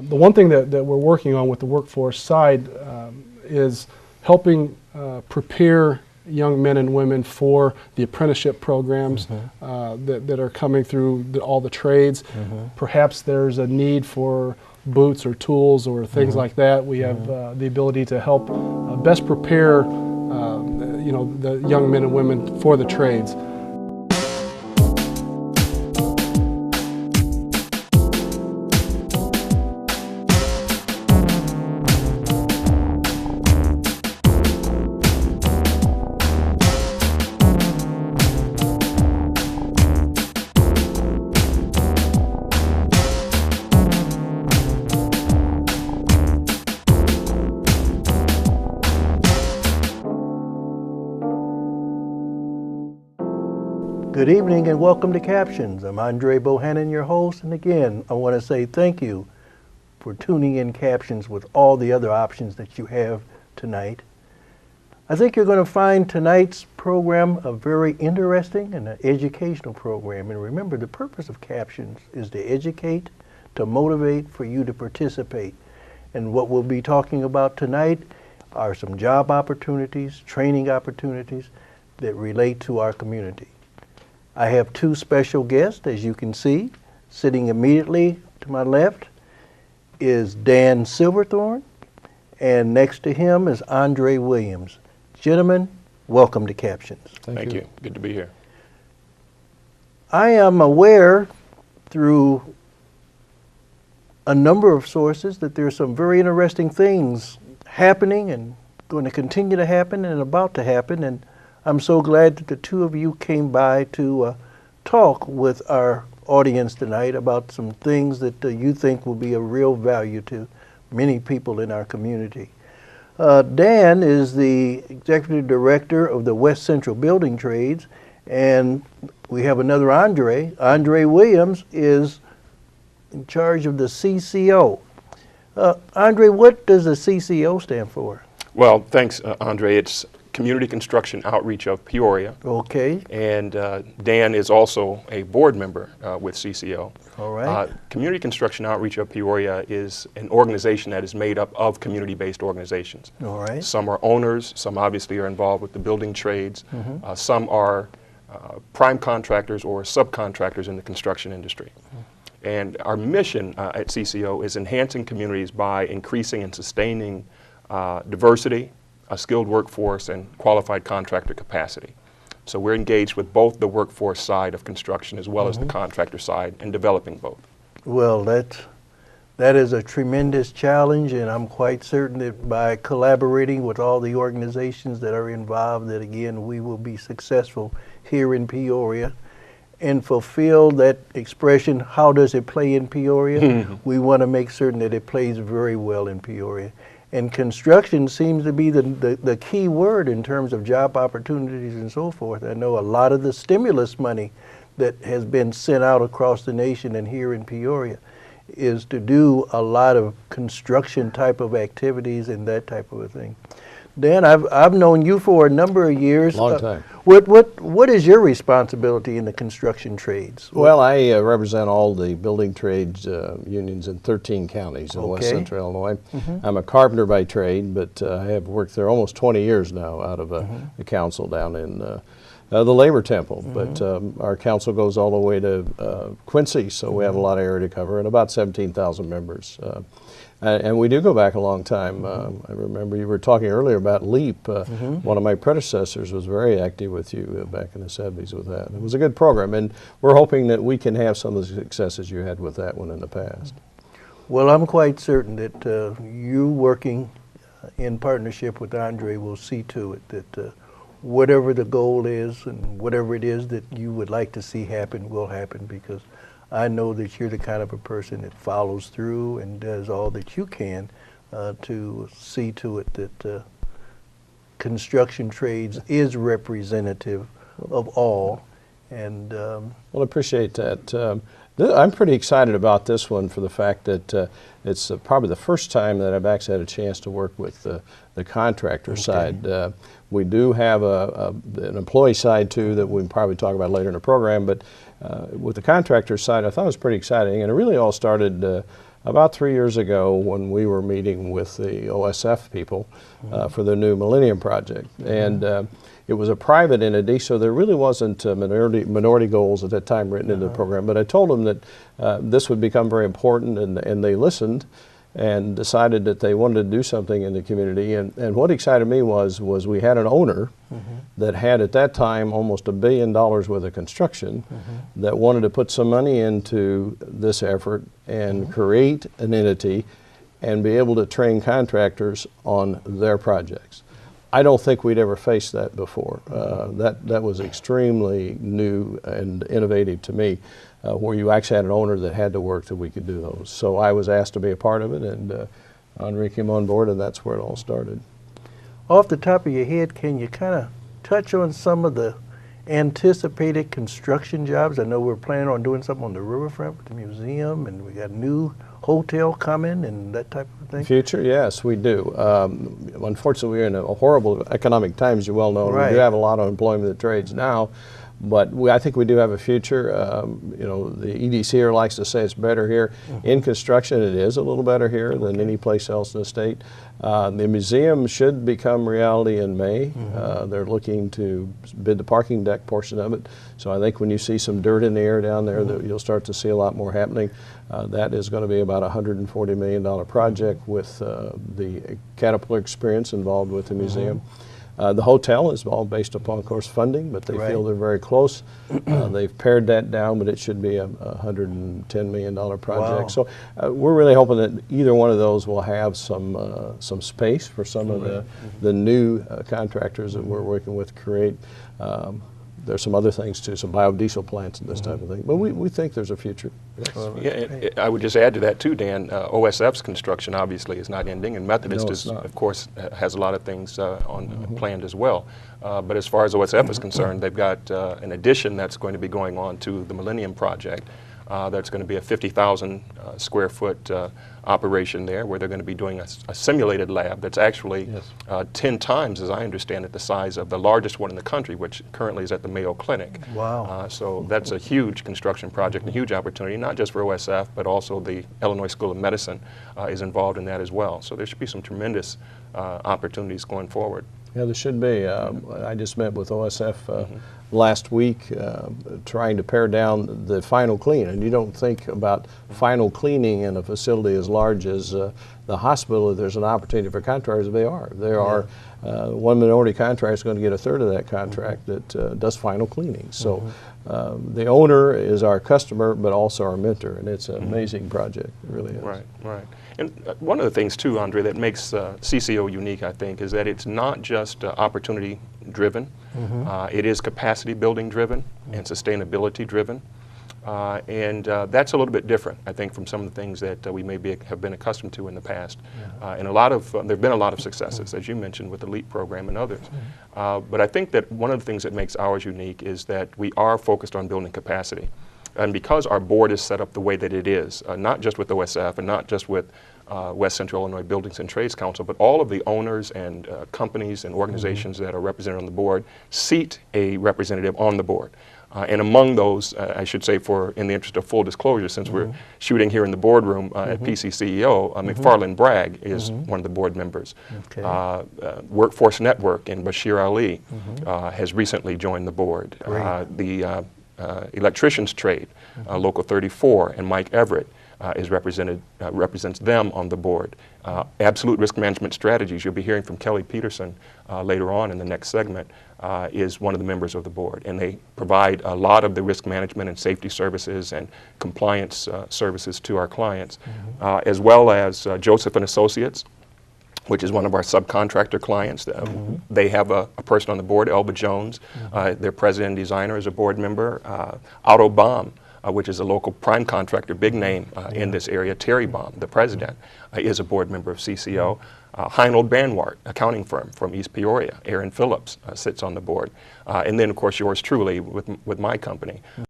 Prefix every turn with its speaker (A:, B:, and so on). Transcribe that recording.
A: The one thing that we're working on with the workforce side is helping prepare young men and women for the apprenticeship programs that are coming through all the trades. Perhaps there's a need for boots or tools or things like that. We have the ability to help best prepare the young men and women for the trades.
B: Good evening and welcome to Captions. I'm BOHANNON, your host, and again, I want to say thank you for tuning in Captions with all the other options that you have tonight. I think you're going to find tonight's program a very interesting and an educational program. And remember, the purpose of Captions is to educate, to motivate, for you to participate. And what we'll be talking about tonight are some job opportunities, training opportunities that relate to our community. I have two special guests, as you can see. Sitting immediately to my left is Dan Silverthorne, and next to him is Andre Williams. Gentlemen, welcome to Captions.
C: Thank you. Good to be here.
B: I am aware through a number of sources that there are some very interesting things happening and going to continue to happen and about to happen, and I'm so glad that the two of you came by to talk with our audience tonight about some things that you think will be of real value to many people in our community. Dan is the Executive Director of the West Central Building Trades, and we have another Andre. Andre Williams is in charge of the CCO. Andre, what does the CCO stand for?
C: Well, thanks, Andre. It's Community Construction Outreach of Peoria.
B: Okay.
C: And Dan is also a board member with CCO.
B: All right.
C: Community Construction Outreach of Peoria is an organization that is made up of community-based organizations.
B: All right.
C: Some are owners, some obviously are involved with the building trades, some are prime contractors or subcontractors in the construction industry. And our mission at CCO is enhancing communities by increasing and sustaining diversity, a skilled workforce, and qualified contractor capacity. So we're engaged with both the workforce side of construction as well as the contractor side and developing both.
B: Well, that is a tremendous challenge, and I'm quite certain that by collaborating with all the organizations that are involved, that again, we will be successful here in Peoria and fulfill that expression, how does it play in Peoria? We want to make certain that it plays very well in Peoria. And construction seems to be the key word in terms of job opportunities and so forth. I know a lot of the stimulus money that has been sent out across the nation and here in Peoria is to do a lot of construction type of activities and that type of a thing. Dan, I've known you for a number of years.
D: Long time.
B: What is your responsibility in the construction trades?
D: Well, I represent all the building trades unions in 13 counties in West Central Illinois. I'm a carpenter by trade, but I have worked there almost 20 years now out of the council down in the Labor Temple. But our council goes all the way to Quincy, so we have a lot of area to cover, and about 17,000 members. And we do go back a long time. I remember you were talking earlier about LEAP. One of my predecessors was very active with you back in the 70s with that. It was a good program, and we're hoping that we can have some of the successes you had with that one in the past.
B: Well, I'm quite certain that you working in partnership with Andre will see to it that whatever the goal is and whatever it is that you would like to see happen will happen, because I know that you're the kind of a person that follows through and does all that you can to see to it that construction trades is representative of all. And
D: well, I appreciate that. I'm pretty excited about this one for the fact that it's probably the first time that I've actually had a chance to work with the contractor side. We do have an employee side too that we can probably talk about later in the program, but with the contractor side I thought it was pretty exciting, and it really all started about 3 years ago when we were meeting with the OSF people for the new Millennium Project. And it was a private entity, so there really wasn't minority goals at that time written into the program. But I told them that this would become very important, and they listened and decided that they wanted to do something in the community. And what excited me was we had an owner that had at that time almost $1 billion worth of construction that wanted to put some money into this effort and create an entity and be able to train contractors on their projects. I don't think we'd ever faced that before. That was extremely new and innovative to me, where you actually had an owner that had to work that we could do those. So I was asked to be a part of it, and Andre came on board, and that's where it all started.
B: Off the top of your head, can you kind of touch on some of the anticipated construction jobs? I know we're planning on doing something on the riverfront with the museum, and we got a new hotel coming and that type of thing.
D: Future, yes, we do. Unfortunately, we're in a horrible economic times, you well know.
B: Right.
D: We do have a lot of employment in the trades now, but I think we do have a future. You know, the EDC here likes to say it's better here. In construction, it is a little better here than any place else in the state. The museum should become reality in May. They're looking to bid the parking deck portion of it. So I think when you see some dirt in the air down there, that you'll start to see a lot more happening. That is going to be about a $140 million project with the Caterpillar experience involved with the museum. The hotel is all based upon, of course, funding, but they feel they're very close. They've pared that down, but it should be a $110 million project.
B: Wow.
D: So we're really hoping that either one of those will have some space for some of the new contractors that we're working with to create. There's some other things too, some biodiesel plants and this type of thing. But we think there's a future.
C: Yeah, I would just add to that too, Dan. OSF's construction obviously is not ending, and Methodist is, of course, has a lot of things planned as well. But as far as OSF is concerned, they've got an addition that's going to be going on to the Millennium Project. That's going to be a 50,000 square foot operation there, where they're going to be doing a simulated lab that's actually 10 times, as I understand it, the size of the largest one in the country, which currently is at the Mayo Clinic.
B: Wow.
C: So that's a huge construction project and a huge opportunity, not just for OSF, but also the Illinois School of Medicine is involved in that as well. So there should be some tremendous opportunities going forward.
D: Yeah, there should be. I just met with OSF last week trying to pare down the final clean. And you don't think about final cleaning in a facility as large as the hospital. There's an opportunity for contractors. There are one minority contractor is going to get a third of that contract that does final cleaning. So the owner is our customer, but also our mentor, and it's an amazing project. It really is.
C: Right, right. And one of the things too, Andre, that makes CCO unique, I think, is that it's not just opportunity driven. It is capacity building driven and sustainability driven. And that's a little bit different, I think, from some of the things that we maybe have been accustomed to in the past. And there have been a lot of successes, as you mentioned, with the LEAP program and others. But I think that one of the things that makes ours unique is that we are focused on building capacity. And because our board is set up the way that it is, not just with OSF and not just with West Central Illinois Buildings and Trades Council, but all of the owners and companies and organizations that are represented on the board seat a representative on the board. And among those, I should say, in the interest of full disclosure, since we're shooting here in the boardroom at PCCEO, McFarland Bragg is one of the board members. Workforce Network and Bashir Ali has recently joined the board. The electricians trade, Local 34, and Mike Everett represents them on the board. Absolute risk management strategies, you'll be hearing from Kelly Peterson later on in the next segment, is one of the members of the board. And they provide a lot of the risk management and safety services and compliance services to our clients, as well as Joseph & Associates, which is one of our subcontractor clients. They have a person on the board, Elba Jones. Their president and designer is a board member. Otto Baum, which is a local prime contractor, big name in this area. Terry Baum, the president, is a board member of CCO. Heinold Banwart, accounting firm from East Peoria. Aaron Phillips sits on the board. And then, of course, yours truly with my company.